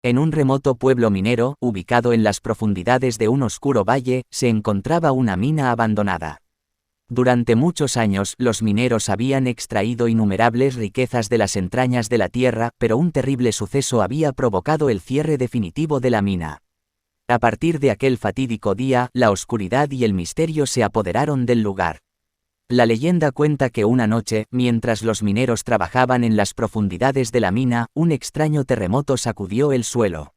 En un remoto pueblo minero, ubicado en las profundidades de un oscuro valle, se encontraba una mina abandonada. Durante muchos años, los mineros habían extraído innumerables riquezas de las entrañas de la tierra, pero un terrible suceso había provocado el cierre definitivo de la mina. A partir de aquel fatídico día, la oscuridad y el misterio se apoderaron del lugar. La leyenda cuenta que una noche, mientras los mineros trabajaban en las profundidades de la mina, un extraño terremoto sacudió el suelo.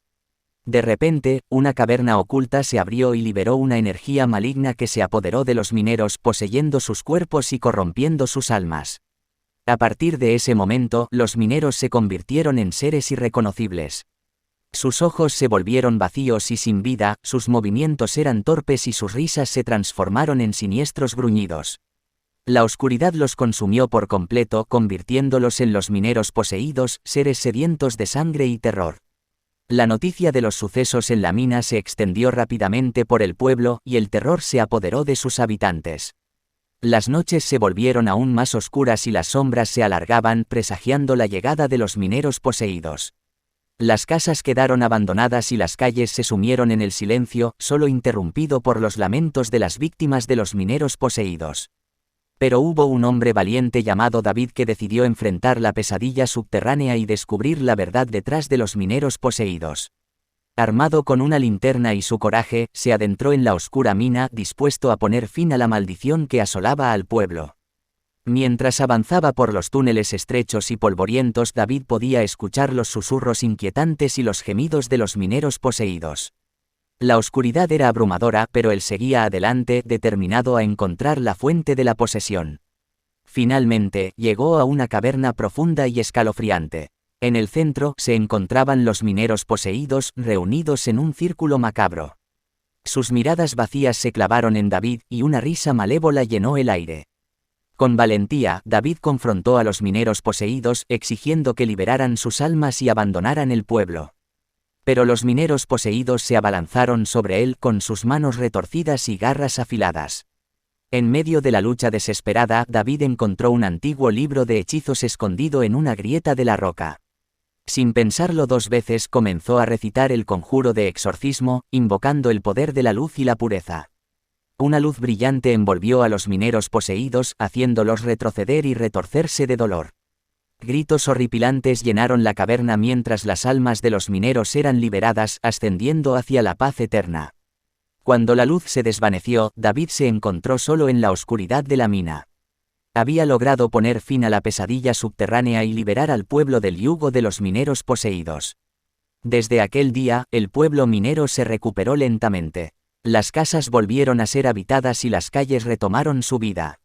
De repente, una caverna oculta se abrió y liberó una energía maligna que se apoderó de los mineros, poseyendo sus cuerpos y corrompiendo sus almas. A partir de ese momento, los mineros se convirtieron en seres irreconocibles. Sus ojos se volvieron vacíos y sin vida, sus movimientos eran torpes y sus risas se transformaron en siniestros gruñidos. La oscuridad los consumió por completo, convirtiéndolos en los mineros poseídos, seres sedientos de sangre y terror. La noticia de los sucesos en la mina se extendió rápidamente por el pueblo, y el terror se apoderó de sus habitantes. Las noches se volvieron aún más oscuras y las sombras se alargaban, presagiando la llegada de los mineros poseídos. Las casas quedaron abandonadas y las calles se sumieron en el silencio, solo interrumpido por los lamentos de las víctimas de los mineros poseídos. Pero hubo un hombre valiente llamado David que decidió enfrentar la pesadilla subterránea y descubrir la verdad detrás de los mineros poseídos. Armado con una linterna y su coraje, se adentró en la oscura mina, dispuesto a poner fin a la maldición que asolaba al pueblo. Mientras avanzaba por los túneles estrechos y polvorientos, David podía escuchar los susurros inquietantes y los gemidos de los mineros poseídos. La oscuridad era abrumadora, pero él seguía adelante, determinado a encontrar la fuente de la posesión. Finalmente, llegó a una caverna profunda y escalofriante. En el centro, se encontraban los mineros poseídos, reunidos en un círculo macabro. Sus miradas vacías se clavaron en David, y una risa malévola llenó el aire. Con valentía, David confrontó a los mineros poseídos, exigiendo que liberaran sus almas y abandonaran el pueblo. Pero los mineros poseídos se abalanzaron sobre él con sus manos retorcidas y garras afiladas. En medio de la lucha desesperada, David encontró un antiguo libro de hechizos escondido en una grieta de la roca. Sin pensarlo dos veces, comenzó a recitar el conjuro de exorcismo, invocando el poder de la luz y la pureza. Una luz brillante envolvió a los mineros poseídos, haciéndolos retroceder y retorcerse de dolor. Gritos horripilantes llenaron la caverna mientras las almas de los mineros eran liberadas, ascendiendo hacia la paz eterna. Cuando la luz se desvaneció, David se encontró solo en la oscuridad de la mina. Había logrado poner fin a la pesadilla subterránea y liberar al pueblo del yugo de los mineros poseídos. Desde aquel día, el pueblo minero se recuperó lentamente. Las casas volvieron a ser habitadas y las calles retomaron su vida.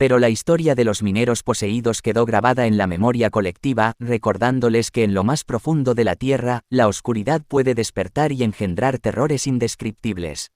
Pero la historia de los mineros poseídos quedó grabada en la memoria colectiva, recordándoles que en lo más profundo de la tierra, la oscuridad puede despertar y engendrar terrores indescriptibles.